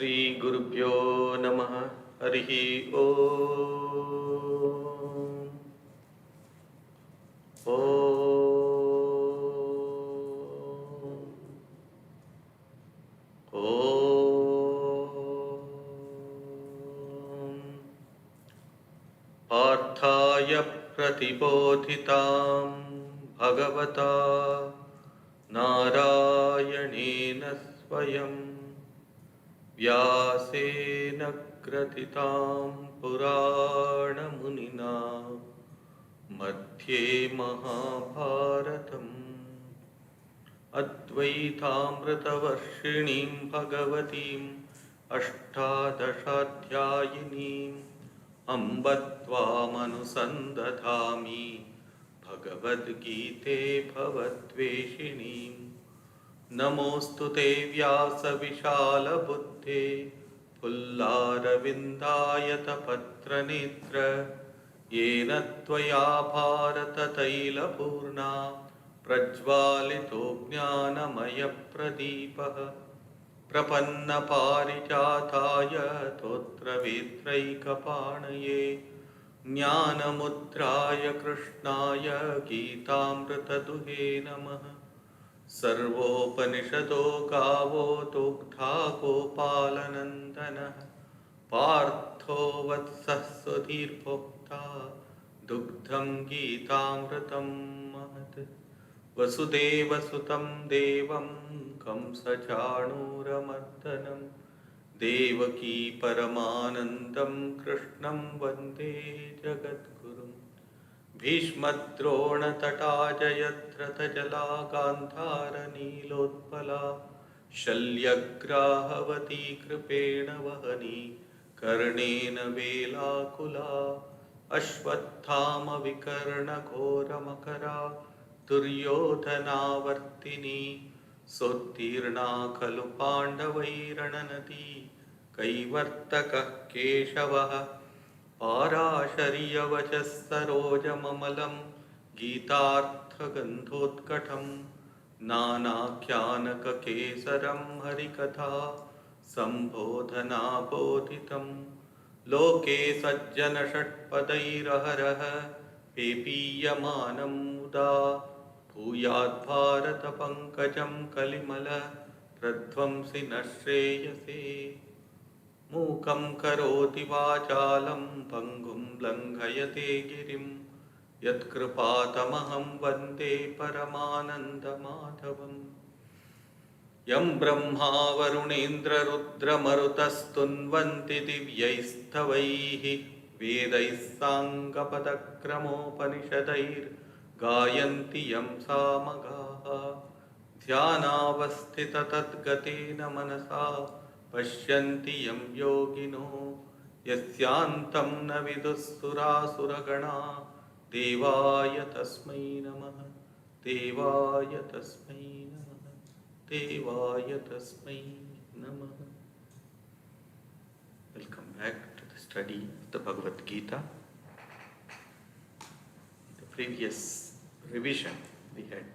Shri Gurubhyo Namaha Harihi Om. Om. Om. Parthaya Pratibodhitam Bhagavata Narayanena Swayam Vyasena Kratitam Purana Madhye Mahabharatam Advaitamritavarshinim Bhagavatim Ashtadashaധ്യായിനീം Ambatvamanusandathami Bhagavad Gite Bhavattveshinim Namostu te Vyasa Vishala Buddhe Pullaravindayata Patranitra Yena Tvaya Bharata Taila Purna Prajvalito Jnanamaya Pradipaha Prapanna Parijataya Totra Vitraikapanaye Jnanamudraya Krishnaya Gitamrita Duhe Namaha Sarvopanishado Gavo Dugdha Gopalanandana Partho Vatsah Sudhir Bhokta Dugdham Gitamritam Mahat Vasudeva Sutam Devam Kamsachanuramardanam Devaki Paramanandam Krishnam Vande Jagadgurum Bhishmadrona Tata Jayadrata Jala Gandhara Nilotpala Shalyagrahavati Kripena Vahani Karnena Velakula Ashwathama Vikarna Ghora Makara Duryodhanavartini Sottirna Khalu Pandavairananati Kaivartaka Keshavaha Parashariya Vachas Sarojamamalam Gitartha Gandhotkatham Nanakyanaka Kesaram Harikatha Sambodhana Bodhitam Loke Sajjana Shatpadairaharaha Pepiyamanam Muda Bhuyat Bharata Pankajam Kalimala Pradvamsi Nashreyase Mukam Karoti Vachalam Pangum Langhayate Girim Yatkrpatamaham Vande Paramananda Madhavam Yam Brahma Varunendra Rudra Marutastunvanti Divyaistavaihi Vedaisangapadakramopaniషadair Gayanti Yam Samagaha Dhyanavasthita Tadgatena Manasa Pashyanti Yam Yogino Yasyantam Navidussurasura Devaya Tasmai Namaha Devaya Tasmai Namaha Devaya Tasmai Namaha. Welcome back to the study of the Bhagavad Gita. In the previous revision, we had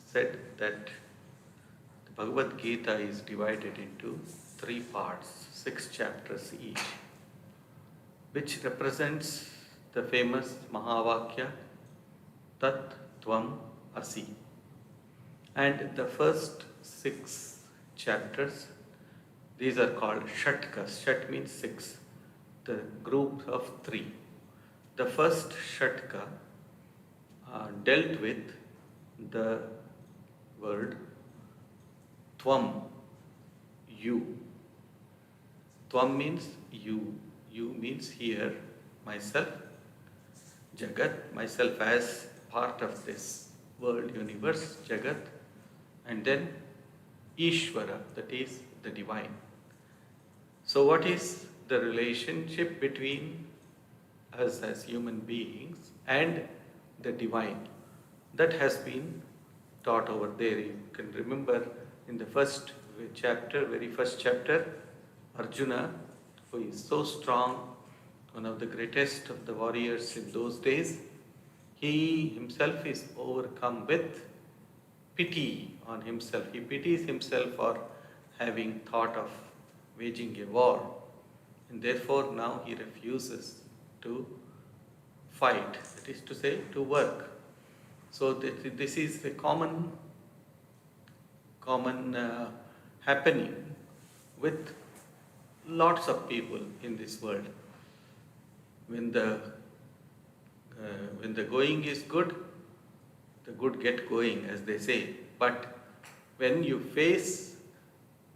said that the Bhagavad Gita is divided into 3 parts, 6 chapters each, which represents the famous Mahavakya Tat Tvam Asi. And the first 6 chapters, these are called Shatkas. Shat means 6, the group of 3. The first Shatka dealt with the word Tvam, you. Tvam means you. You means here, myself. Jagat, myself as part of this world, universe, Jagat. And then Ishvara, that is the divine. So what is the relationship between us as human beings and the divine? That has been taught over there. You can remember in the first chapter, very first chapter, Arjuna, who is so strong, one of the greatest of the warriors in those days, he himself is overcome with pity on himself. He pities himself for having thought of waging a war, and therefore now he refuses to fight, that is to say, to work. So this is a common happening with lots of people in this world. When the when the going is good, the good get going, as they say. But when you face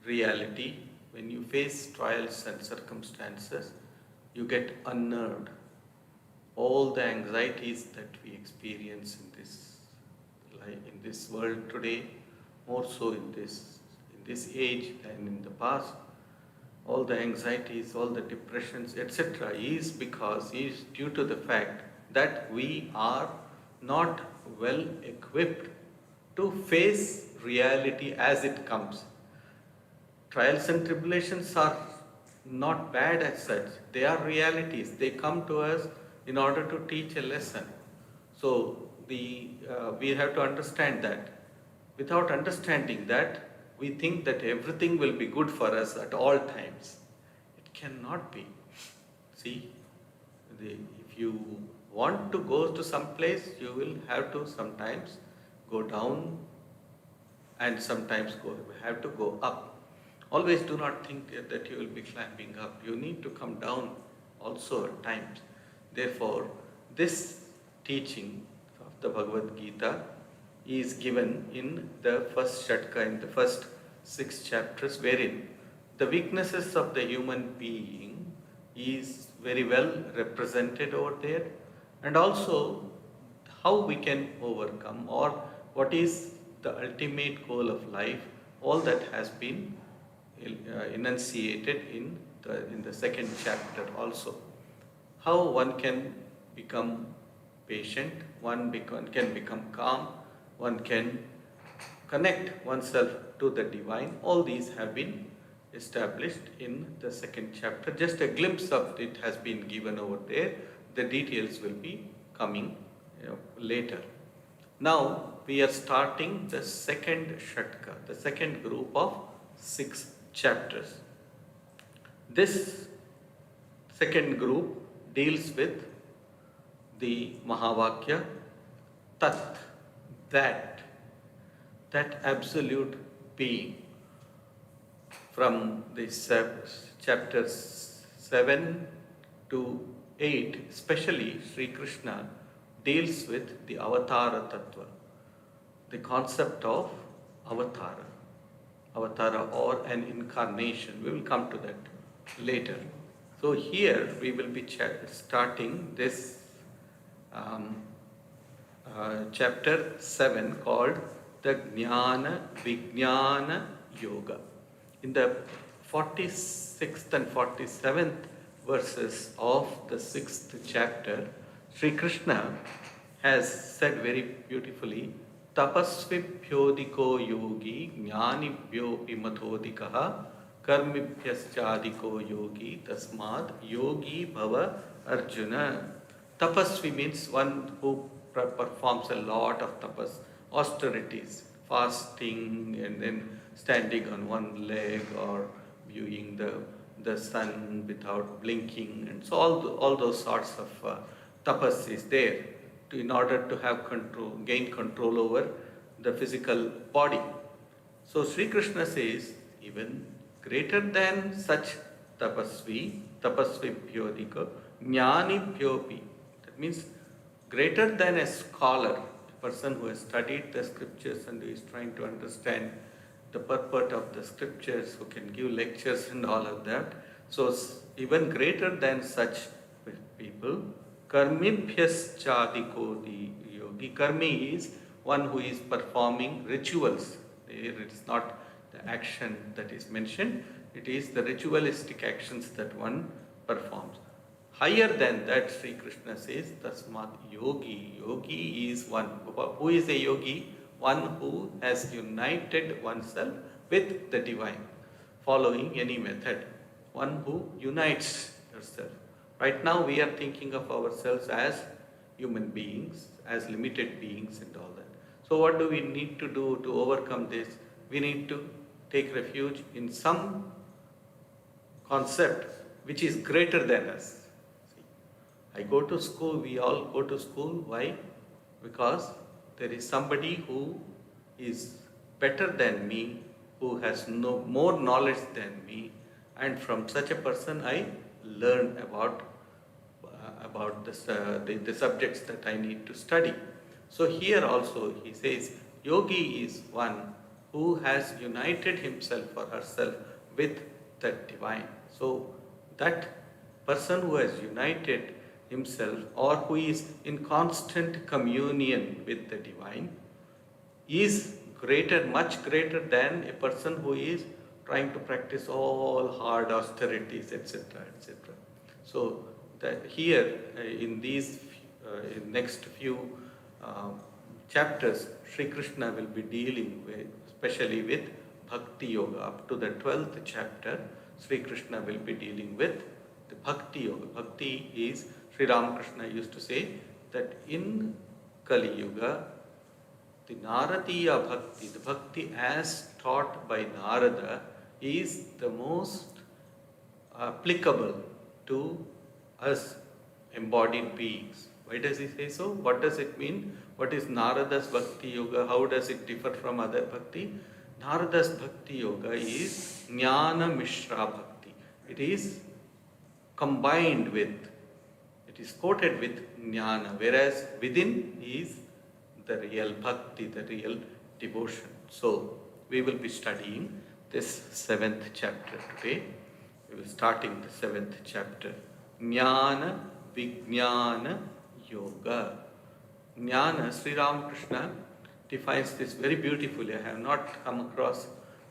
reality, when you face trials and circumstances, you get unnerved. All the anxieties that we experience in this world today, more so in this age than in the past, all the anxieties, all the depressions, etc., is due to the fact that we are not well equipped to face reality as it comes. Trials and tribulations are not bad as such, they are realities. They come to us in order to teach a lesson. So we have to understand that. Without understanding that, we think that everything will be good for us at all times. It cannot be. See, if you want to go to some place, you will have to sometimes go down and sometimes have to go up. Always do not think that you will be climbing up. You need to come down also at times. Therefore, this teaching of the Bhagavad Gita is given in the first shatka, in the first 6 chapters, wherein the weaknesses of the human being is very well represented over there, and also how we can overcome, or what is the ultimate goal of life. All that has been enunciated in the second chapter also. How one can become patient, one can become calm, one can connect oneself to the divine. All these have been established in the second chapter. Just a glimpse of it has been given over there. The details will be coming later. Now we are starting the second shatka, the second group of 6 chapters. This second group deals with the Mahavakya, Tat, that absolute being. From the chapters 7 to 8, especially Sri Krishna deals with the Avatara Tattva, the concept of Avatara or an incarnation. We will come to that later. So here we will be starting this chapter 7 called the Jnana Vijnana Yoga. In the 46th and 47th verses of the 6th chapter, Sri Krishna has said very beautifully, Tapasvibhyodiko yogi jnanibhyopi mathodikaha karmibhyaschadiko yogi tasmad yogi bhava Arjuna. Tapasvi means one who performs a lot of tapas, austerities, fasting and then standing on one leg or viewing the sun without blinking, and so all those sorts of tapas is there in order to have gain control over the physical body. So Sri Krishna says, even greater than such tapasvi bhyodika, jnani bhyopi. That means greater than a scholar, a person who has studied the scriptures and who is trying to understand the purport of the scriptures, who can give lectures and all of that. So even greater than such people, karmibhyas chadiko the yogi. Karmi is one who is performing rituals. It is not the action that is mentioned, it is the ritualistic actions that one performs. Higher than that, Sri Krishna says, Tasmat yogi. Yogi is one. Who is a yogi? One who has united oneself with the divine, following any method. One who unites yourself. Right now we are thinking of ourselves as human beings, as limited beings and all that. So what do we need to do to overcome this? We need to take refuge in some concept which is greater than us. See, I go to school, we all go to school. Why? Because there is somebody who is better than me, who has more knowledge than me, and from such a person I learn about the subjects that I need to study. So here also he says, yogi is one who has united himself or herself with the divine. So that person who has united himself or who is in constant communion with the divine is greater, much greater than a person who is trying to practice all hard austerities, etc., etc. So that here in these in next few chapters, Sri Krishna will be dealing with, especially with Bhakti Yoga. Up to the 12th chapter, Sri Krishna will be dealing with the Bhakti Yoga. Bhakti is, Sri Ramakrishna used to say that in Kali Yuga, the Naradiya Bhakti, the Bhakti as taught by Narada, is the most applicable to us embodied beings. Why does he say so? What does it mean? What is Narada's Bhakti Yoga? How does it differ from other Bhakti? Narada's Bhakti Yoga is Jnana Mishra Bhakti. It is combined with, it is coated with Jnana, whereas within is the real Bhakti, the real devotion. So, we will be studying this 7th chapter today. We will starting the 7th chapter. Jnana Vijnana Yoga. Jnana, Sri Ramakrishna defines this very beautifully. I have not come across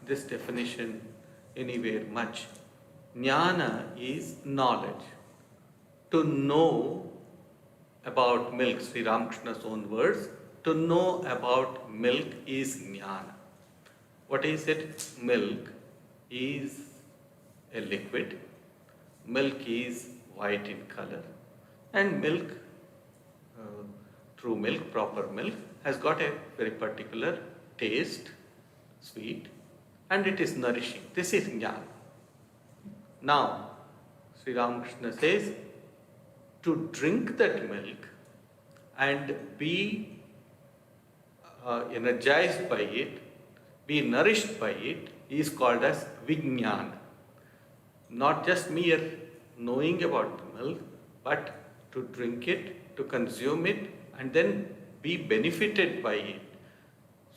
this definition anywhere much. Jnana is knowledge. To know about milk, Sri Ramakrishna's own words, to know about milk is jnana. What is it? Milk is a liquid. Milk is white in color. And milk, true milk, proper milk, has got a very particular taste, sweet, and it is nourishing. This is jnana. Now, Sri Ramakrishna says, to drink that milk and be energized by it, be nourished by it, is called as Vijnana. Not just mere knowing about the milk, but to drink it, to consume it, and then be benefited by it.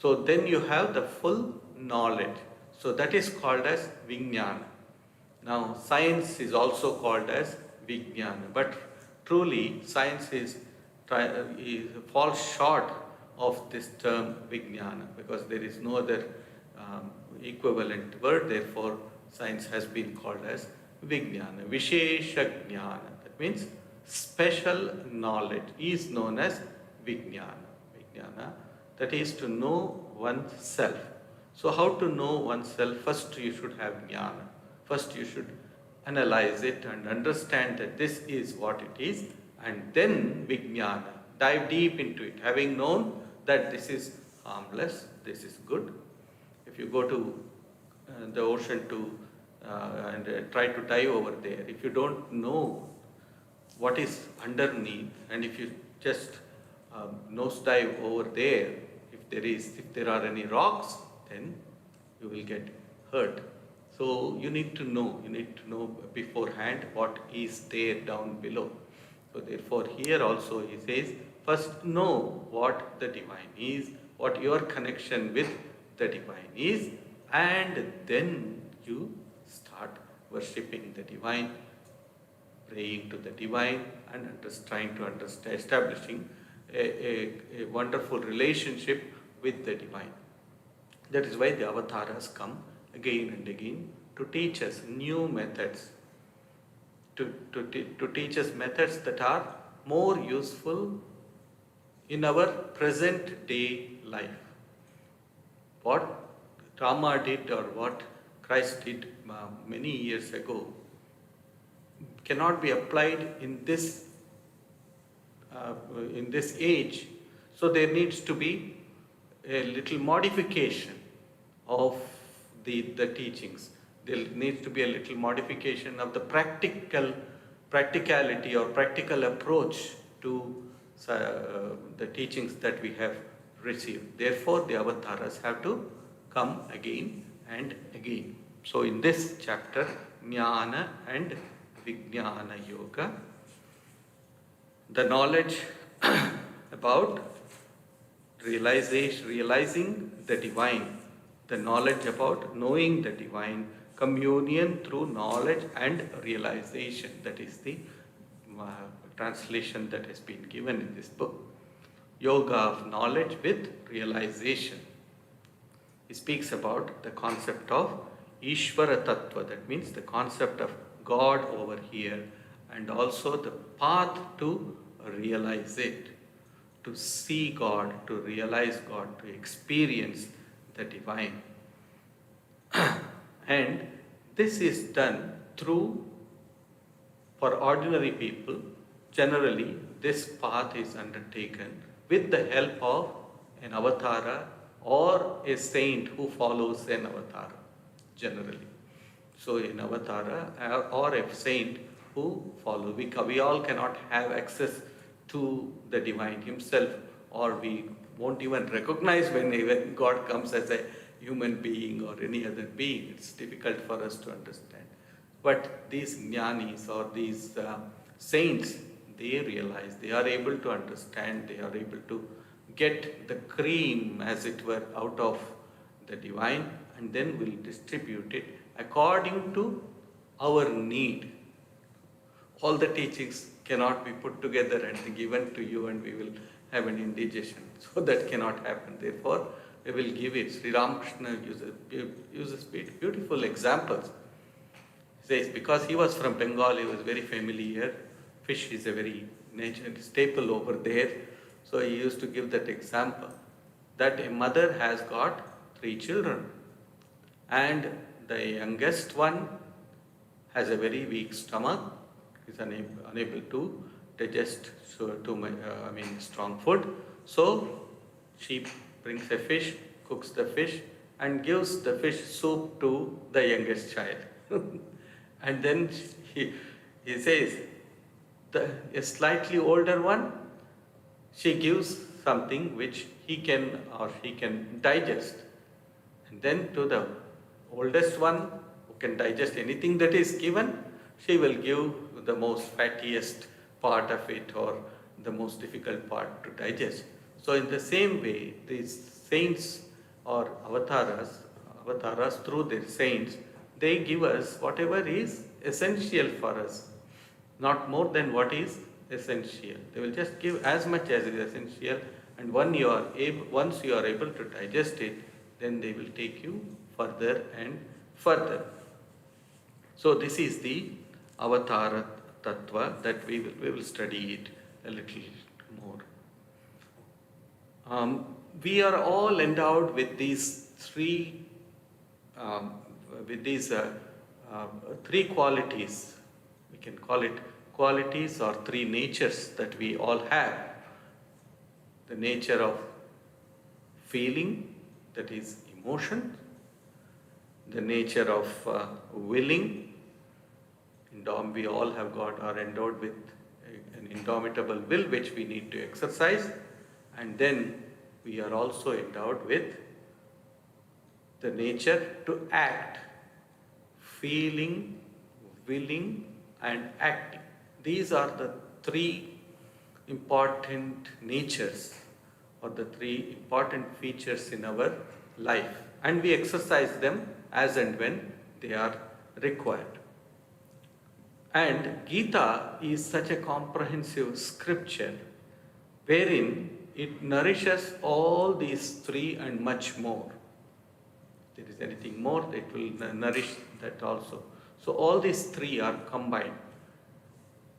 So then you have the full knowledge. So that is called as Vijnana. Now science is also called as Vijnana, but truly science falls short of this term Vijnana, because there is no other equivalent word. Therefore science has been called as Vijnana. Vishesha Jnana, that means special knowledge, is known as Vijnana. Vijnana, that is to know oneself. So how to know oneself? First you should have Jnana. First you should analyze it and understand that this is what it is, and then Vijnana. Dive deep into it, having known that this is harmless, this is good. If you go to the ocean and try to dive over there, if you don't know what is underneath, and if you just nose dive over there, if there are any rocks, then you will get hurt. So you need to know beforehand what is there down below. So therefore here also he says, first know what the divine is, what your connection with the divine is, and then you start worshipping the divine, praying to the divine, and trying to understand, establishing a wonderful relationship with the divine. That is why the avatars come again and again to teach us new methods, to teach us methods that are more useful in our present day life. What Rama did or what Christ did many years ago cannot be applied in this age. So there needs to be a little modification of the teachings. There needs to be a little modification of the practicality or practical approach to the teachings that we have received. Therefore, the avatars have to come again and again. So, in this chapter, Jnana and Vijnana Yoga, the knowledge about realizing the divine, the knowledge about knowing the divine, communion through knowledge and realization. That is the translation that has been given in this book. Yoga of knowledge with realization. He speaks about the concept of Ishvara Tattva, that means the concept of God over here, and also the path to realize it, to see God, to realize God, to experience the divine. And this is done through, for ordinary people, generally this path is undertaken with the help of an avatara or a saint who follows an avatara, generally. So an avatara or a saint who follows. We all cannot have access to the divine himself, or we won't even recognize when even God comes as a human being or any other being. It's difficult for us to understand. But these jnanis or these saints, they realize, they are able to understand, they are able to get the cream, as it were, out of the divine, and then will distribute it according to our need. All the teachings cannot be put together and given to you and we will have an indigestion. So that cannot happen. Therefore, we will give it. Sri Ramakrishna uses beautiful examples. He says, because he was from Bengal, he was very familiar. Fish is a very staple over there. So he used to give that example, that a mother has got 3 children and the youngest one has a very weak stomach, is unable to digest strong food. So she brings a fish, cooks the fish and gives the fish soup to the youngest child. And then he says, a slightly older one, she gives something which he can or she can digest. And then to the oldest one, who can digest anything that is given, she will give the most fattiest part of it or the most difficult part to digest. So in the same way, these saints or avatars through their saints, they give us whatever is essential for us, not more than what is essential. They will just give as much as is essential, and once you are able to digest it, then they will take you further and further. So this is the Avatara Tattva that we will study it a little more. We are all endowed with these three qualities. We can call it qualities or 3 natures that we all have. The nature of feeling, that is emotion. The nature of willing. We all are endowed with an indomitable will which we need to exercise. And then we are also endowed with the nature to act. Feeling, willing and acting. These are the 3 important natures or the 3 important features in our life, and we exercise them as and when they are required. And Gita is such a comprehensive scripture wherein it nourishes all these 3 and much more. If there is anything more, it will nourish that also. So all these 3 are combined.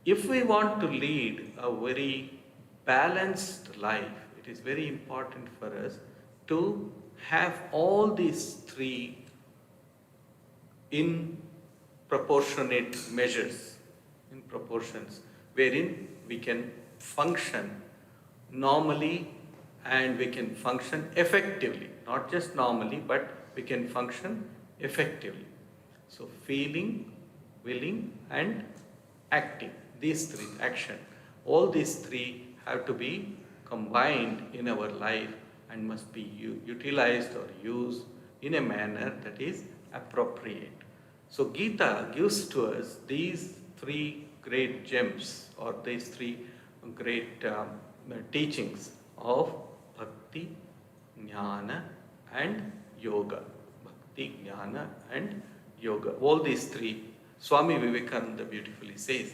If we want to lead a very balanced life, it is very important for us to have all these 3 in proportionate measures, in proportions, wherein we can function normally and we can function effectively. Not just normally, but we can function effectively. So feeling, willing and acting. These three, action. All these three have to be combined in our life and must be utilized or used in a manner that is appropriate. So Gita gives to us these three great gems or these three great teachings of bhakti, jnana and yoga. Bhakti, jnana and yoga. All these three, Swami Vivekananda beautifully says,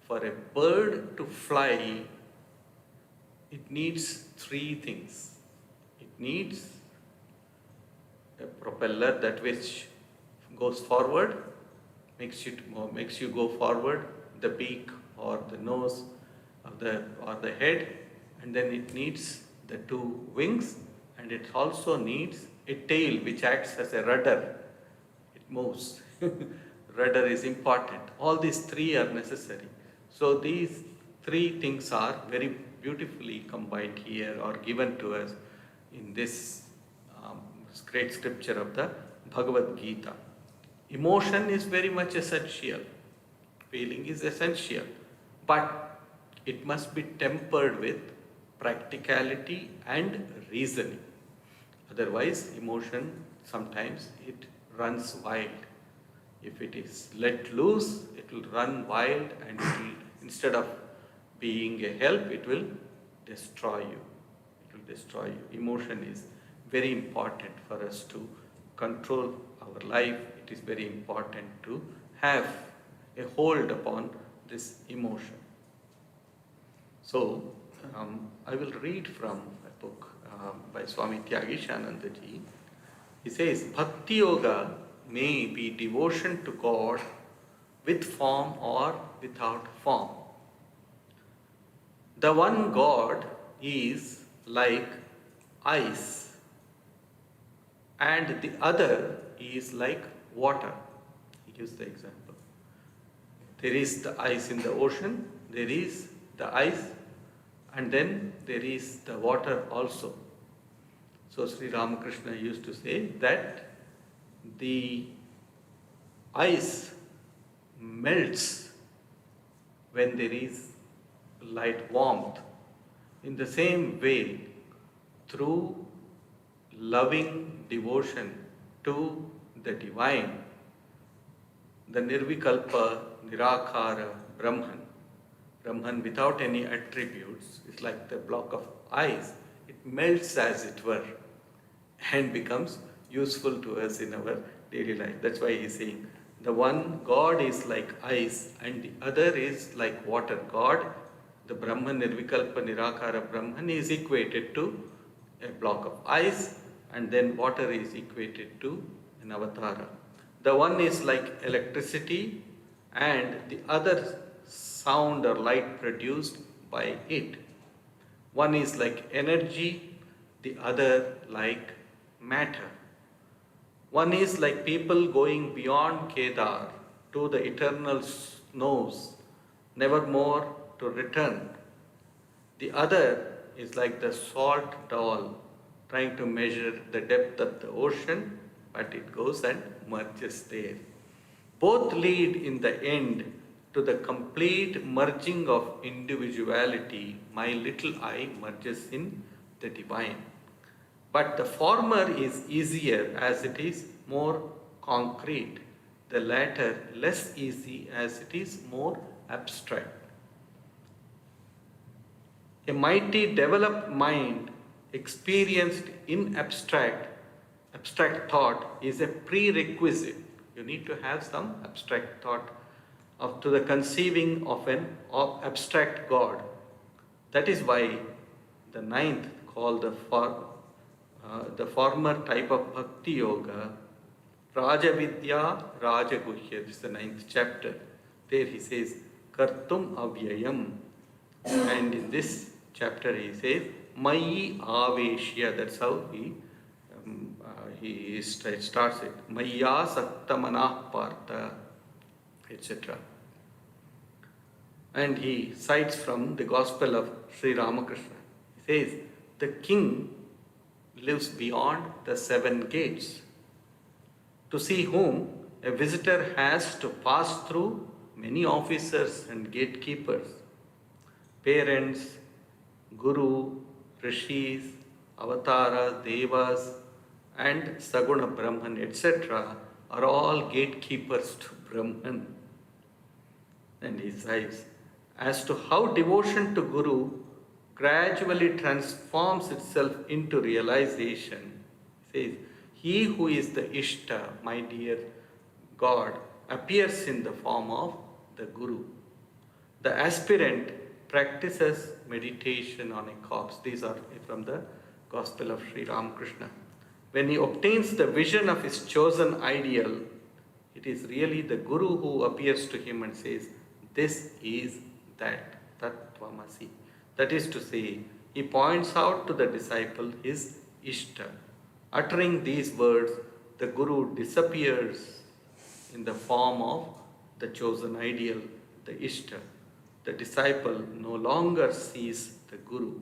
for a bird to fly, it needs three things. It needs a propeller that which goes forward, makes you go forward, the beak or the nose or the head, and then it needs the two wings, and it also needs a tail which acts as a rudder. It moves. Rudder is important. All these three are necessary. So these three things are very beautifully combined here or given to us in this great scripture of the Bhagavad Gita. Emotion is very much essential. Feeling is essential. But it must be tempered with practicality and reasoning. Otherwise, emotion sometimes it runs wild. If it is let loose, it will run wild and it will, instead of being a help, it will destroy you. It will destroy you. Emotion is very important for us to control our life. It is very important to have a hold upon this emotion. So, I will read from a book by Swami Tyagishananda ji. He says, Bhakti Yoga may be devotion to God with form or without form. The one God is like ice and the other is like water. He gives the example. There is the ice in the ocean, there is the ice, and then there is the water also. So Sri Ramakrishna used to say that the ice melts when there is light warmth. In the same way, through loving devotion to the divine, the Nirvikalpa, Nirakara, Brahman without any attributes is like the block of ice. It melts as it were and becomes useful to us in our daily life. That's why he's saying the one God is like ice and the other is like water. God, the Brahman, Nirvikalpa, Nirakara Brahman is equated to a block of ice, and then water is equated to an avatara. The one is like electricity and the other sound or light produced by it. One is like energy, the other like matter. One is like people going beyond Kedar to the eternal snows, never more to return. The other is like the salt doll trying to measure the depth of the ocean, but it goes and merges there. Both lead in the end to the complete merging of individuality. My little I merges in the divine. But the former is easier as it is more concrete, the latter less easy as it is more abstract. A mighty developed mind experienced in abstract thought is a prerequisite. You need to have some abstract thought to the conceiving of an abstract God. That is why the ninth, called the former type of bhakti yoga, Rajavidya Rajaguhya, this is the ninth chapter. There he says, Kartum Avyayam. And in this chapter he says, Mayi Aveshya. That's how he starts it. Maya Saktamanah Partha, etc. And he cites from the Gospel of Sri Ramakrishna. He says, the king lives beyond the 7 gates, to see whom A visitor has to pass through many officers and gatekeepers, parents, guru, rishis, avatara, devas, and Saguna Brahman, etc., are all gatekeepers to Brahman. And he says, as to how devotion to Guru gradually transforms itself into realization, he says, he who is the Ishta, my dear God, appears in the form of the Guru. The aspirant practices meditation on a corpse. These are from the Gospel of Sri Ramakrishna. When he obtains the vision of his chosen ideal, it is really the Guru who appears to him and says, this is that Tattvamasi. That is to say, he points out to the disciple his Ishta. Uttering these words, the Guru disappears in the form of the chosen ideal, the Ishta. The disciple no longer sees the Guru.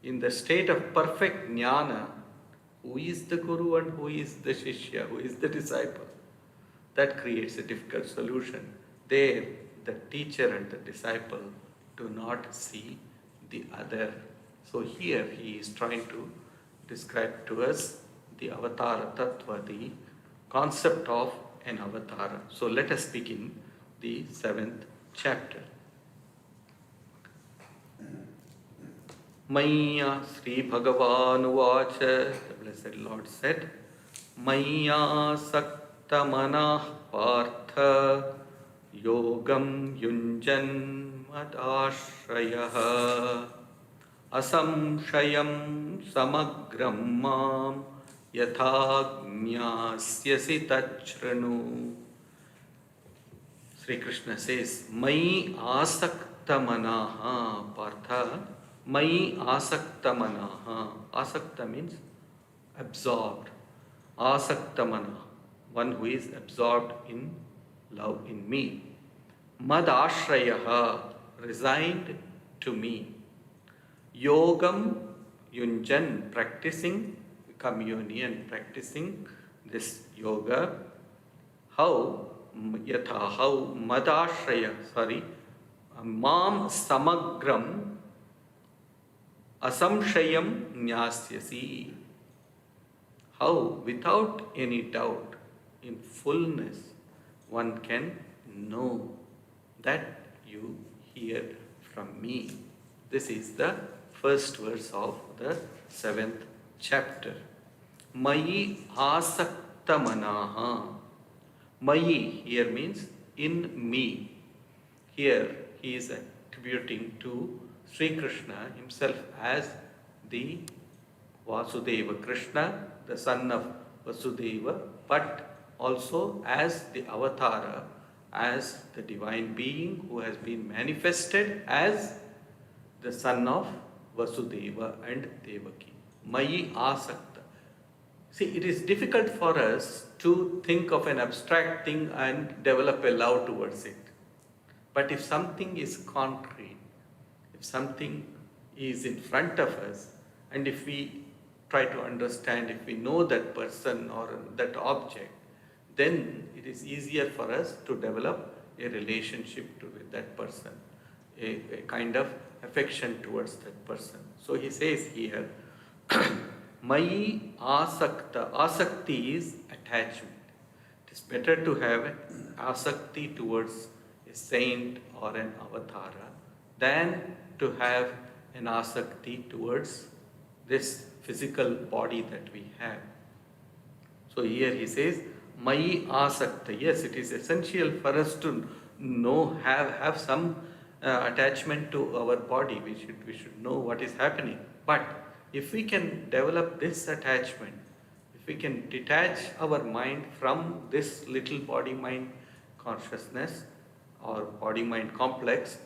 In the state of perfect jnana, who is the Guru and who is the Shishya, who is the disciple? That creates a difficult solution. There, the teacher and the disciple do not see the other. So here he is trying to describe to us the avatara tattva, the concept of an avatara. So let us begin the 7th chapter. Maya Sri Bhagavan Uvacha, the Blessed Lord said, Maya Sakta Manah Partha Yogam Yunjan Madashrayah Asamshayam Samagram Mam Yathagnyāsyasi Tachranu. Sri Krishna says, Mai Asakta Manaha Partha. Mai Asakta Manaha. Asakta means absorbed. Asakta Manaha, one who is absorbed in love in me. Mad Ashrayaha, resigned to me. Yogam Yunjan, practicing communion, practicing this yoga. How? Yatha, how? Madashraya, Mam Samagram Asamshayam Jnasyasi. How? Without any doubt, in fullness, one can know that you hear from me. This is the first verse of the 7th chapter. Mayi asakta manaha. Mayi here means in me. Here he is attributing to Sri Krishna himself as the Vasudeva Krishna, the son of Vasudeva, but also as the avatara, as the divine being who has been manifested as the son of Vasudeva and Devaki. Mayi asakta. See, it is difficult for us to think of an abstract thing and develop a love towards it. But if something is concrete, if something is in front of us, and if we try to understand, if we know that person or that object, then it is easier for us to develop a relationship with that person, a kind of affection towards that person. So he says here, Mayi asakta. Asakti is attachment. It is better to have asakti towards a saint or an avatara than to have an asakti towards this physical body that we have. So here he says, Mayi asakta. Yes, it is essential for us to know, have some attachment to our body. We should know what is happening. But if we can develop this attachment, if we can detach our mind from this little body-mind consciousness or body-mind complex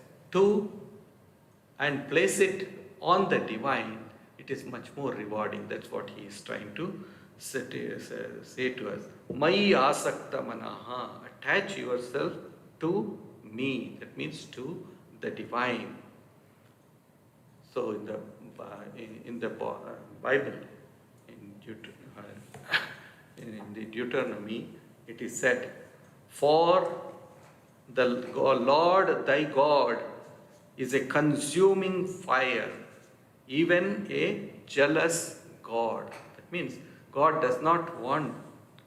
and place it on the divine, it is much more rewarding. That's what he is trying to say to us. Mayi asakta manaha. Attach yourself to me. That means to the divine. So in the Bible, in the Deuteronomy, it is said, For the Lord thy God is a consuming fire, even a jealous God. That means God does not want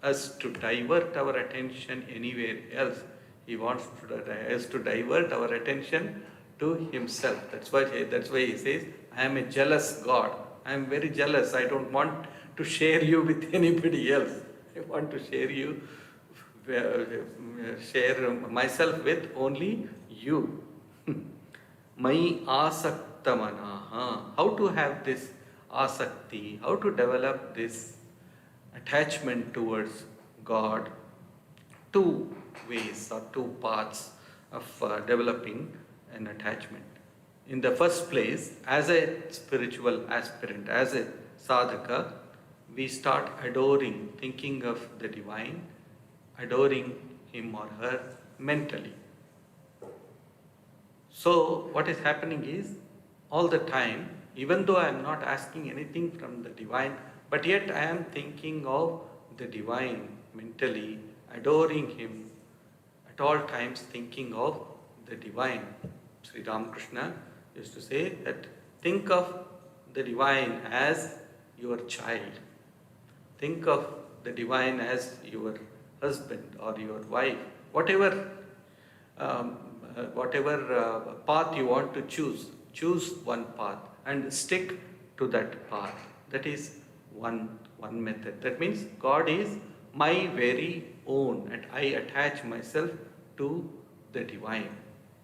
us to divert our attention anywhere else. He wants us to divert our attention to Himself. That's why He says, I am a jealous God. I am very jealous. I don't want to share you with anybody else. I want to share myself with only you. My asakta manaha. How to have this asakti? How to develop this attachment towards God? Two ways or two paths of developing an attachment. In the first place, as a spiritual aspirant, as a sadhaka, we start adoring, thinking of the divine, adoring him or her mentally. So, what is happening is, all the time, even though I am not asking anything from the divine, but yet I am thinking of the divine mentally, adoring him, at all times thinking of the divine. Sri Ramakrishna used to say that think of the divine as your child. Think of the divine as your husband or your wife. Whatever path you want to choose one path and stick to that path. That is one method. That means God is my very own, and I attach myself to the divine.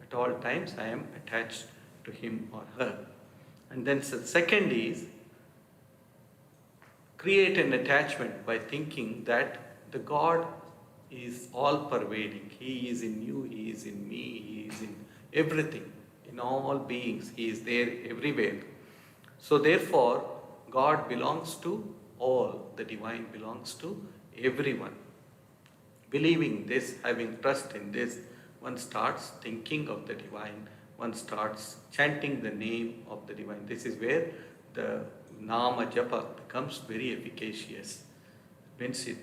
At all times I am attached to him or her. And then the second is create an attachment by thinking that the God is all pervading. He is in you, He is in me, He is in everything, in all beings. He is there everywhere. So therefore, God belongs to all. The divine belongs to everyone. Believing this, having trust in this, one starts thinking of the divine, one starts chanting the name of the divine. This is where the Nama Japa becomes very efficacious. Means you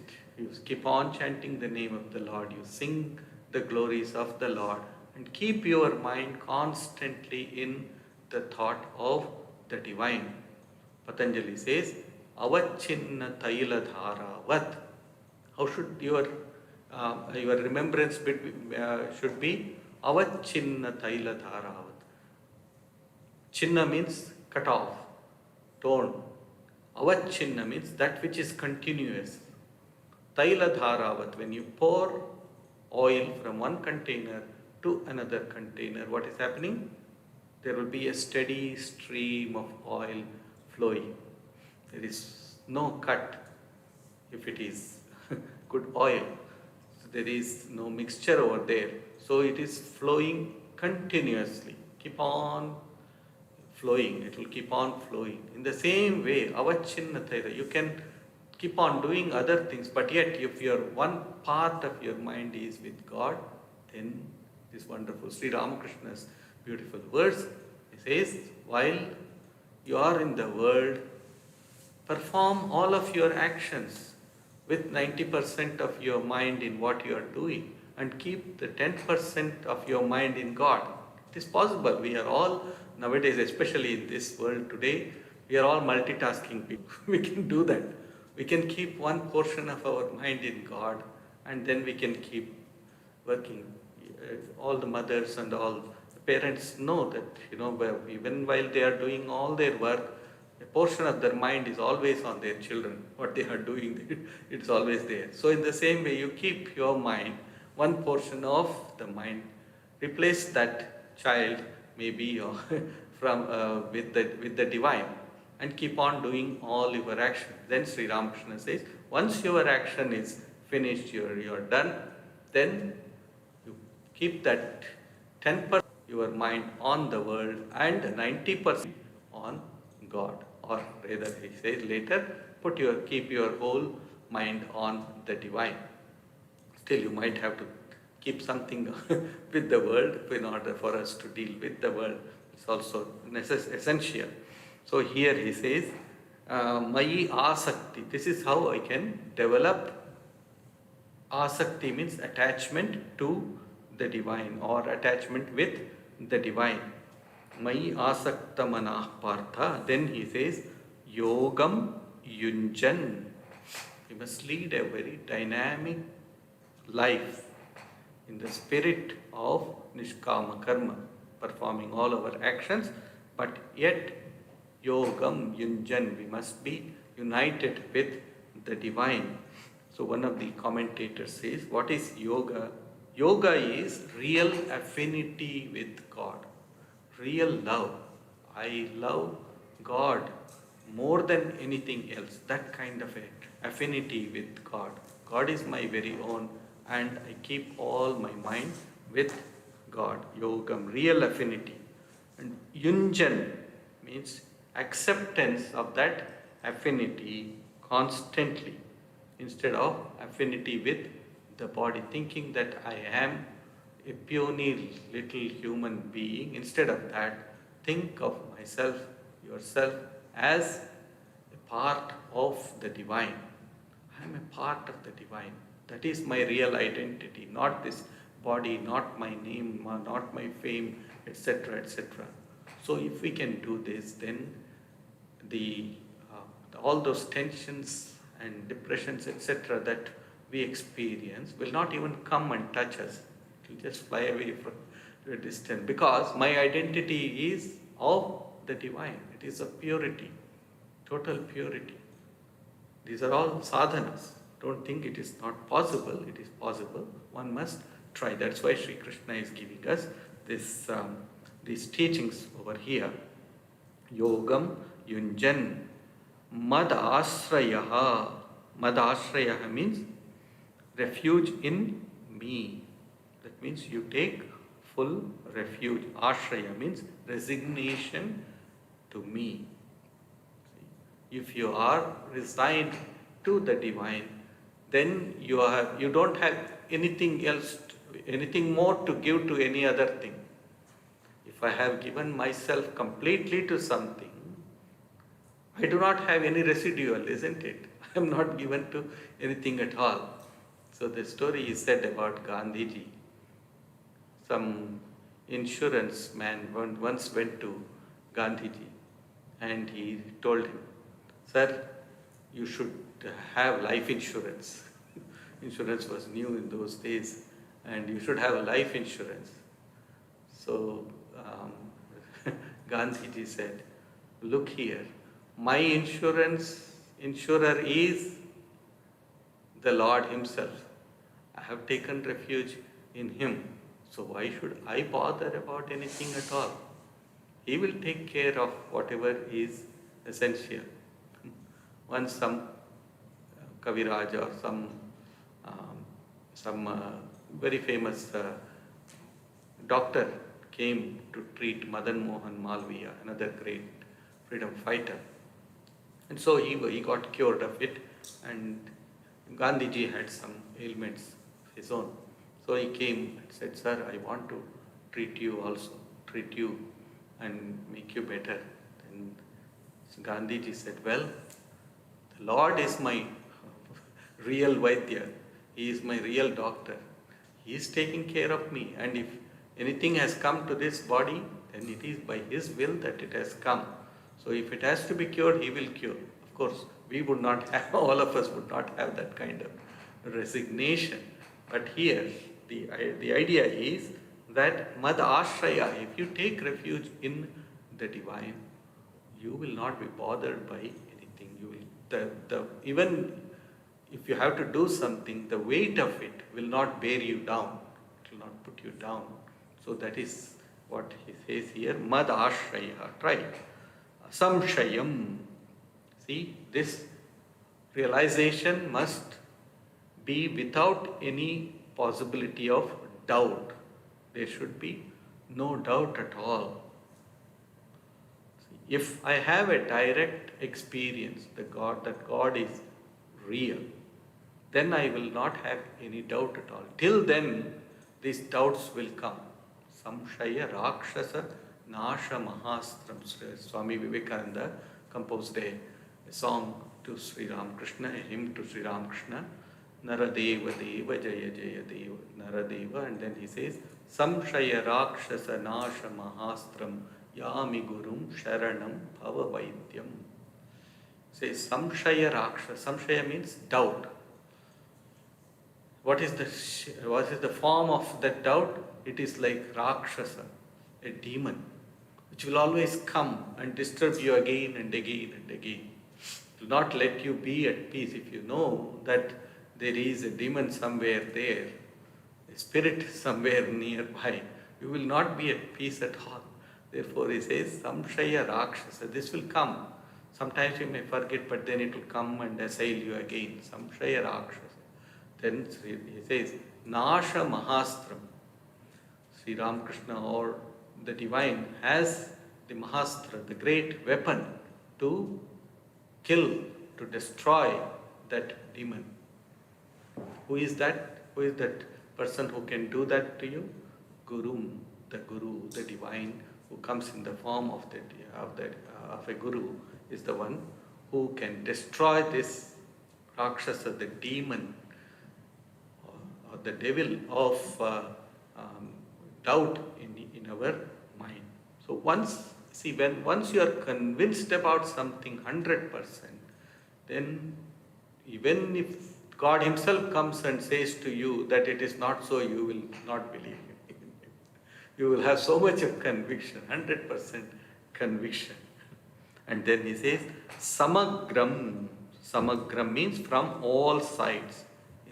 keep on chanting the name of the Lord, you sing the glories of the Lord, and keep your mind constantly in the thought of the divine. Patanjali says, avachinna taila dharavat. How should your remembrance should be avachinna taila dharavat. Chinna means cut off, torn. Avachinna means that which is continuous. Taila dharavat, when you pour oil from one container to another container, what is happening? There will be a steady stream of oil flowing. There is no cut if it is good oil. So there is no mixture over there. So it is flowing continuously. Keep on flowing. It will keep on flowing. In the same way, avachinna taila, you can keep on doing other things, but yet if your one part of your mind is with God, then this wonderful Sri Ramakrishna's beautiful words, he says, while you are in the world, perform all of your actions with 90% of your mind in what you are doing, and keep the 10% of your mind in God. It is possible. We are all nowadays, especially in this world today, we are all multitasking people. We can do that. We can keep one portion of our mind in God, and then we can keep working. All the mothers and all the parents know that, even while they are doing all their work, a portion of their mind is always on their children. What they are doing, it's always there. So in the same way, you keep your mind, one portion of the mind, replace that child maybe with the divine, and keep on doing all your action. Then Sri Ramakrishna says, once your action is finished, you're done, then you keep that 10% your mind on the world and 90% on God. Or rather, he says later, keep your whole mind on the divine. Still, you might have to keep something with the world in order for us to deal with the world. It's also essential. So here he says, Mayi asakti. This is how I can develop Asakti means attachment to the divine or attachment with the divine. Mai asakta manah partha. Then he says, Yogam yunjan. We must lead a very dynamic life in the spirit of Nishkama Karma, performing all our actions, but yet Yogam Yunjan, we must be united with the divine. So one of the commentators says, what is yoga? Yoga is real affinity with God, real love. I love God more than anything else. That kind of a affinity with God. God is my very own, and I keep all my mind with God. Yogam, real affinity. And yunjan means acceptance of that affinity constantly, instead of affinity with the body, thinking that I am a puny little human being. Instead of that, think of myself, yourself, as a part of the divine. I am a part of the divine. That is my real identity, not this body, not my name, not my fame, etc., etc. So if we can do this, then the all those tensions and depressions, etc., that we experience will not even come and touch us. It will just fly away from a distance, because my identity is of the divine. It is of purity, total purity. These are all sadhanas. Don't think it is not possible. It is possible. One must try. That's why Sri Krishna is giving us this these teachings over here. Yogam yunjan mad asrayaha. Mad asrayaha means refuge in me. That means you take full refuge. Ashraya means resignation to me. If you are resigned to the divine, then you don't have anything else, anything more to give to any other thing. If I have given myself completely to something, I do not have any residual, isn't it? I am not given to anything at all. So the story is said about Gandhiji. Some insurance man once went to Gandhiji and he told him, "Sir, you should have life insurance." Insurance was new in those days, and you should have a life insurance. So Gandhiji said, "Look here, my insurer is the Lord Himself. I have taken refuge in Him. So why should I bother about anything at all? He will take care of whatever is essential." Once some Kaviraj or some very famous doctor came to treat Madan Mohan Malviya, another great freedom fighter. And so he got cured of it, and Gandhiji had some ailments of his own. So he came and said, "Sir, I want to treat you also, treat you and make you better." And Gandhiji said, "Well, the Lord is my real Vaidya. He is my real doctor. He is taking care of me. And if anything has come to this body, then it is by His will that it has come. So if it has to be cured, He will cure." Of course, we would not have, all of us would not have that kind of resignation. But here, the idea is that Mad Ashraya, if you take refuge in the divine, you will not be bothered by anything. You will, even if you have to do something, the weight of it will not bear you down. It will not put you down. So that is what he says here. Mad Ashraya. Try. Samshayam. See, this realization must be without any possibility of doubt. There should be no doubt at all. See, if I have a direct experience that God is real, then I will not have any doubt at all. Till then, these doubts will come. Samshaya Rakshasa Nasha Mahastram. Swami Vivekananda composed a song to Sri Ramakrishna, a hymn to Sri Ramakrishna, Naradeva Deva Jaya Jaya Deva Naradeva, and then he says Samshaya Rakshasa Nasha Mahastram Yami Gurum Sharanam Bhava Vaidyam. Says Samshaya Rakshasa. Samshaya means doubt. What is the form of that doubt? It is like Rakshasa, a demon, which will always come and disturb you again and again and again. It will not let you be at peace. If you know that there is a demon somewhere there, a spirit somewhere nearby, you will not be at peace at all. Therefore he says, Samshaya Rakshasa. This will come. Sometimes you may forget, but then it will come and assail you again. Samshaya Rakshasa. Then he says, Nasha Mahastram. Sri Ramakrishna or the divine has the Mahastra, the great weapon to kill, to destroy that demon. Who is that? Who is that person who can do that to you? Guru, the divine, who comes in the form of a guru, is the one who can destroy this Rakshasa, the demon, or the devil of doubt in our mind. So once you are convinced about something 100%, then even if God Himself comes and says to you that it is not so, you will not believe Him. You will have so much of conviction, 100% conviction. And then he says, Samagram. Samagram means from all sides,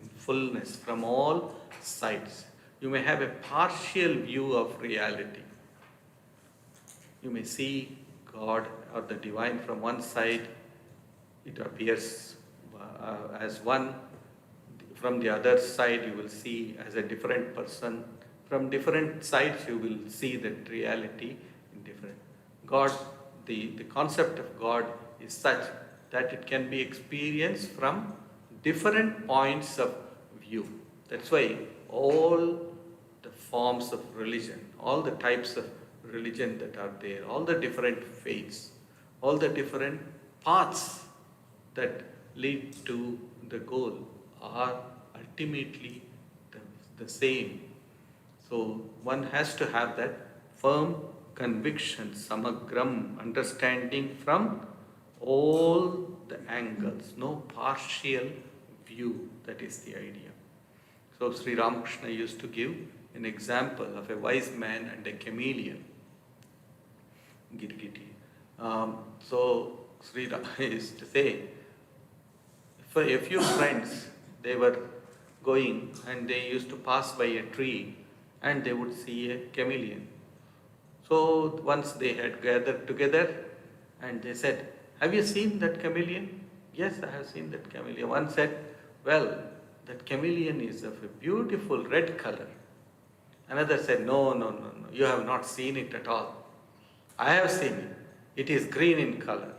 in fullness, from all sides. You may have a partial view of reality. You may see God or the divine from one side, it appears as one. From the other side, you will see as a different person. From different sides, you will see that reality in different. God, the concept of God is such that it can be experienced from different points of view. That's why all the forms of religion, all the types of religion that are there, all the different faiths, all the different paths that lead to the goal are ultimately the same. So one has to have that firm conviction, samagram, understanding from all the angles, no partial view. That is the idea. So Sri Ramakrishna used to give an example of a wise man and a chameleon. Girgiti. So Sri Ramakrishna used to say, for a few friends, they were going and they used to pass by a tree and they would see a chameleon. So once they had gathered together and they said, have you seen that chameleon? Yes, I have seen that chameleon. One said, well, that chameleon is of a beautiful red color. Another said, no, you have not seen it at all. I have seen it. It is green in color.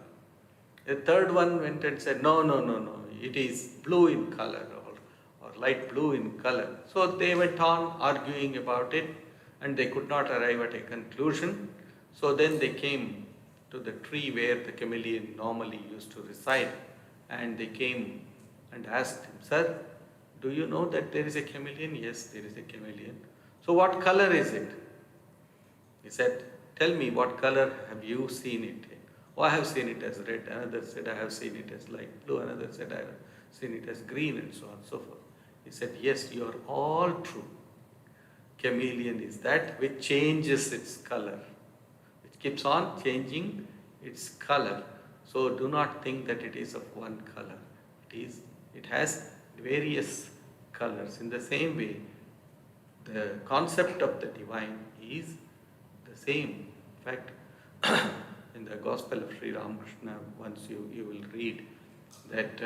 The third one went and said, no, it is blue in color or light blue in color. So they went on arguing about it and they could not arrive at a conclusion. So then they came to the tree where the chameleon normally used to reside, and they came and asked him, sir, do you know that there is a chameleon? Yes, there is a chameleon. So what color is it? He said, tell me, what color have you seen it in? Oh, I have seen it as red. Another said, I have seen it as light blue. Another said, I have seen it as green, and so on and so forth. He said, yes, you are all true. Chameleon is that which changes its color. It keeps on changing its color. So do not think that it is of one color. It has various colors. In the same way, the concept of the divine is the same. In fact, in the Gospel of Sri Ramakrishna, once you will read that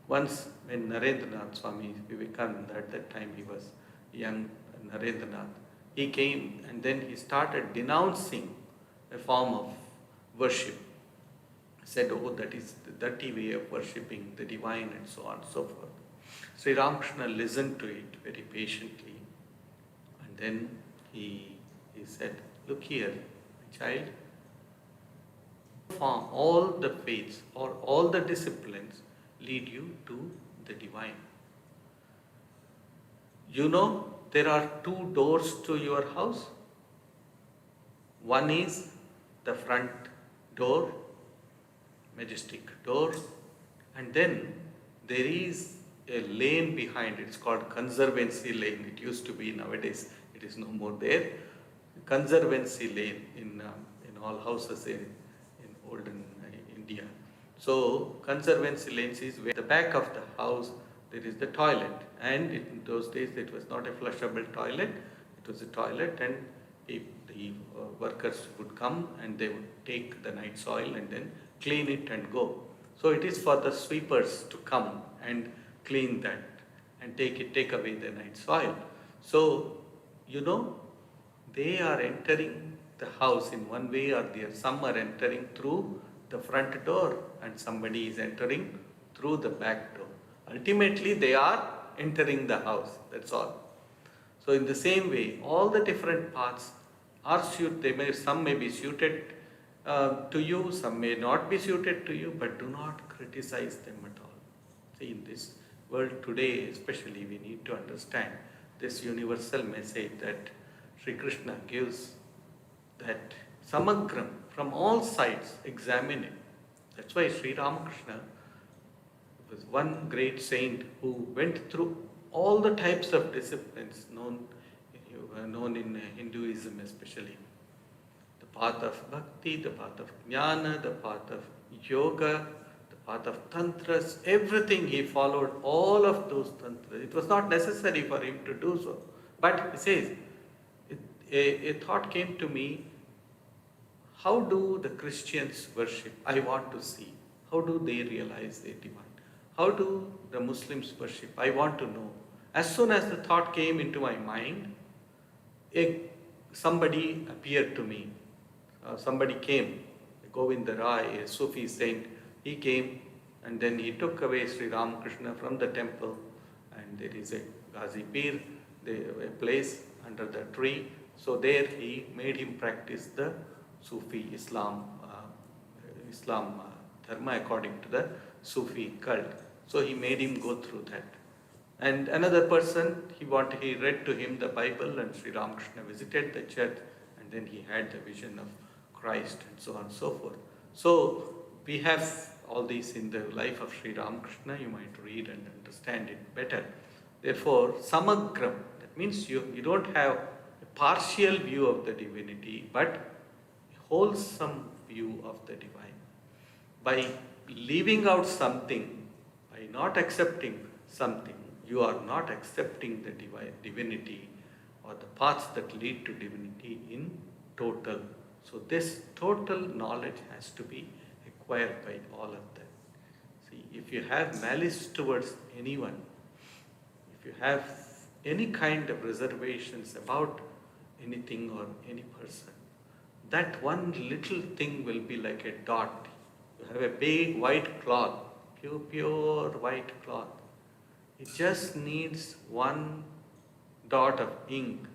once when Narendranath Swami Vivekananda, at that time he was young Narendranath, he came and then he started denouncing a form of worship. He said, oh, that is the dirty way of worshipping the divine, and so on and so forth. Sri Ramakrishna listened to it very patiently, and then he said, look here, my child, all the faiths or all the disciplines lead you to the divine. You know, there are two doors to your house. One is the front door, majestic door, and then there is a lane behind. It's called Conservancy Lane. It used to be, nowadays it is no more there. Conservancy Lane in all houses in olden India. So Conservancy lanes is where the back of the house there is the toilet, and in those days it was not a flushable toilet. It was a toilet, and the workers would come and they would take the night soil and then clean it and go. So it is for the sweepers to come and clean that and take away the night soil. So you know, they are entering the house in one way or the other. Some are entering through the front door and somebody is entering through the back door. Ultimately, they are entering the house. That's all. So in the same way, all the different paths are suited. Some may be suited to you, some may not be suited to you, but do not criticize them at all. See, in this world today, especially, we need to understand this universal message that Sri Krishna gives, that samagram, from all sides, examine it. That's why Sri Ramakrishna was one great saint who went through all the types of disciplines known in Hinduism especially. The path of bhakti, the path of jnana, the path of yoga, the path of tantras, everything he followed, all of those tantras. It was not necessary for him to do so. But he says, a thought came to me, how do the Christians worship? I want to see. How do they realize their divine? How do the Muslims worship? I want to know. As soon as the thought came into my mind, somebody appeared to me. Somebody came, Govinda Rai, a Sufi saint. He came and then he took away Sri Ramakrishna from the temple, and there is a Ghazi Pir, a place under the tree. So there he made him practice the Sufi Islam dharma according to the Sufi cult. So he made him go through that. And another person, he read to him the Bible, and Sri Ramakrishna visited the church, and then he had the vision of Christ and so on and so forth. So we have all these in the life of Sri Ramakrishna. You might read and understand it better. Therefore, samagram, that means you don't have a partial view of the divinity, but a wholesome view of the divine. By leaving out something, by not accepting something, you are not accepting the divinity or the paths that lead to divinity in total. So this total knowledge has to be acquired by all of them. See, if you have malice towards anyone, if you have any kind of reservations about anything or any person, that one little thing will be like a dot. You have a big white cloth, pure white cloth. It just needs one dot of ink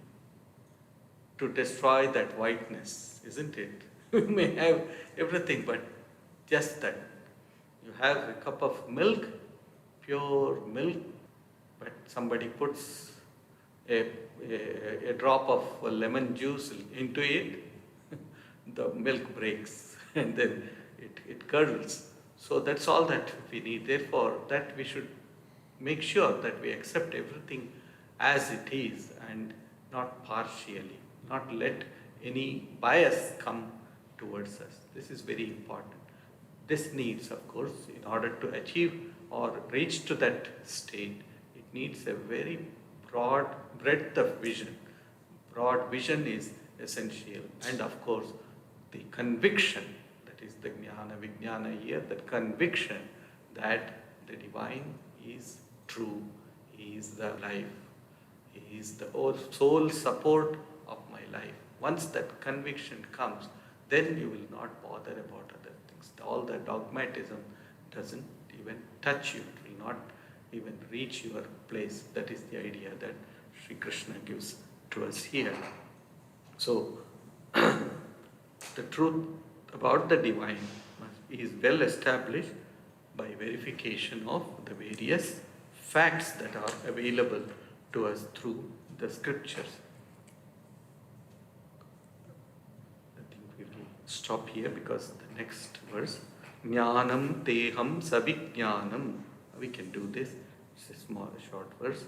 to destroy that whiteness, isn't it? You may have everything, but just that. You have a cup of milk, pure milk, but somebody puts a drop of lemon juice into it, the milk breaks and then it curdles. So that's all that we need. Therefore, that we should make sure that we accept everything as it is and not partially, not let any bias come towards us. This is very important. This needs, of course, in order to achieve or reach to that state, it needs a very broad breadth of vision. Broad vision is essential, and of course, the conviction, that is the jnana vijnana here, that conviction that the divine is true, he is the life, he is the sole support of my life. Once that conviction comes, then you will not bother about other things. All the dogmatism doesn't even touch you. It will not even reach your place. That is the idea that Sri Krishna gives to us here. So, the truth about the divine is well established by verification of the various facts that are available to us through the scriptures. I think we will stop here because the next verse, Jnanam teham savijnanam. We can do this. It's a small, short verse.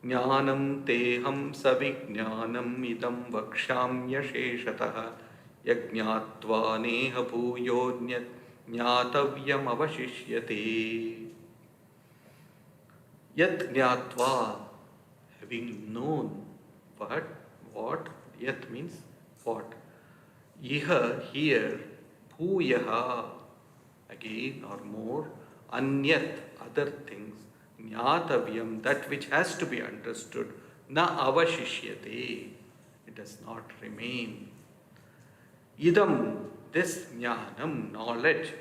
Jnanam teham savijnanam idam vakshamya sheshatah yajñātvā neha bhūyo jñātavyam avashishyate. Yat jñātvā, having known. What? Yat means what? Iha, here, bhūyaha, again or more, anyat, other things, jñātavyam, that which has to be understood, na avashishyate, it does not remain. Idam, this jnanam, knowledge,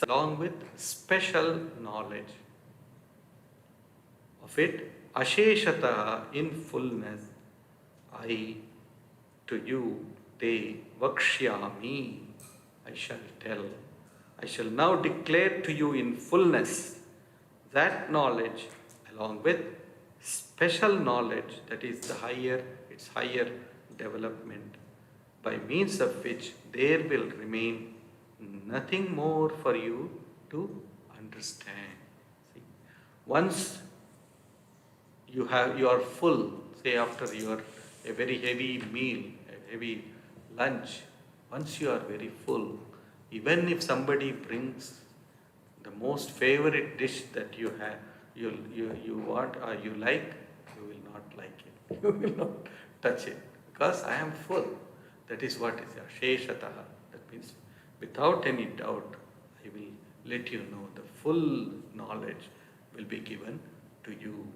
along with special knowledge of it, asheshata, in fullness, I, to you, te, vakshyami, I shall tell. I shall now declare to you in fullness that knowledge along with special knowledge, that is the higher, its higher development, by means of which there will remain nothing more for you to understand. See, once you are full, say after a very heavy meal, a heavy lunch, once you are very full, even if somebody brings the most favorite dish that you have, you want or you like, you will not like it. You will not touch it because I am full. That is what is Asheshataha. That means without any doubt, I will let you know the full knowledge will be given to you.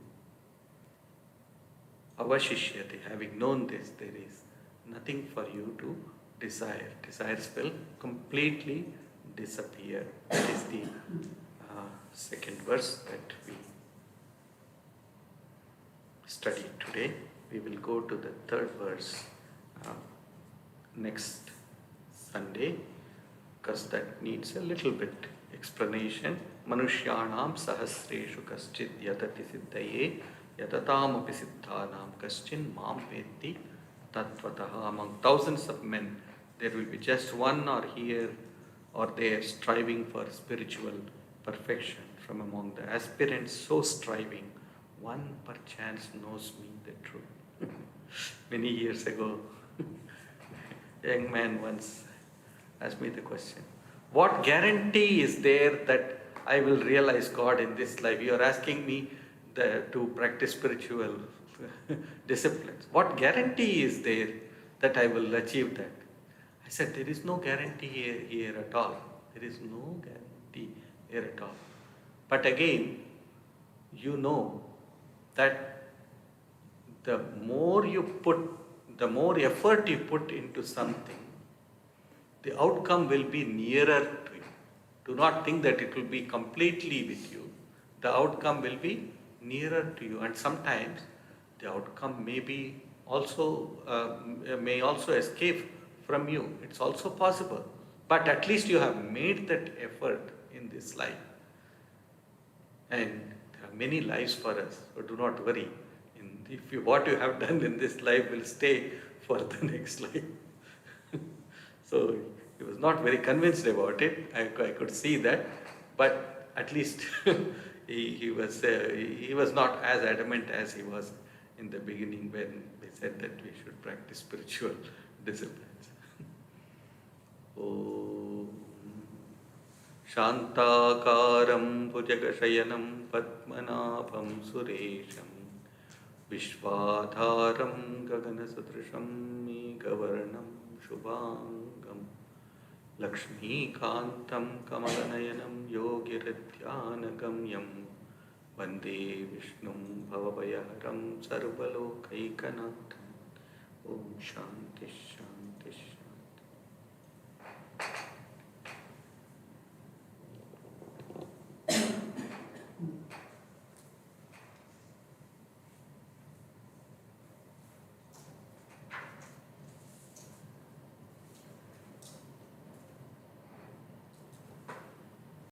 Avashishyate, having known this, there is nothing for you to desire. Desires will completely disappear. That is the second verse that we studied today. We will go to the third verse next Sunday, because that needs a little bit explanation. Manushyanam sahasreshu kaschid yatati siddhaye yatatam api siddhanam kaschin mam vetti tattvataha. Among thousands of men, there will be just one or here or there striving for spiritual perfection. From among the aspirants so striving, one perchance knows me the truth. Many years ago, a young man once asked me the question, what guarantee is there that I will realize God in this life? You are asking me to practice spiritual disciplines. What guarantee is there that I will achieve that? I said, there is no guarantee here at all. There is no guarantee here at all. But again, you know that the more effort you put into something, the outcome will be nearer to you. Do not think that it will be completely with you. The outcome will be nearer to you, and sometimes the outcome may also escape from you. It's also possible. But at least you have made that effort in this life. And there are many lives for us, so do not worry. What you have done in this life will stay for the next life. So he was not very convinced about it. I could see that, but at least he was not as adamant as he was in the beginning when we said that we should practice spiritual disciplines. Om Shantakaram Bhujagashayanam Padmanabham Suresham Vishwadharam Gaganasudrisham Megavarnam Shubhangam Lakshmikantam Kamalanayanam Yogiridhyanagamyam Vande Vishnum Bhavavayaharam Sarvalokaikanatam. Om Shanti Shanti Shanti.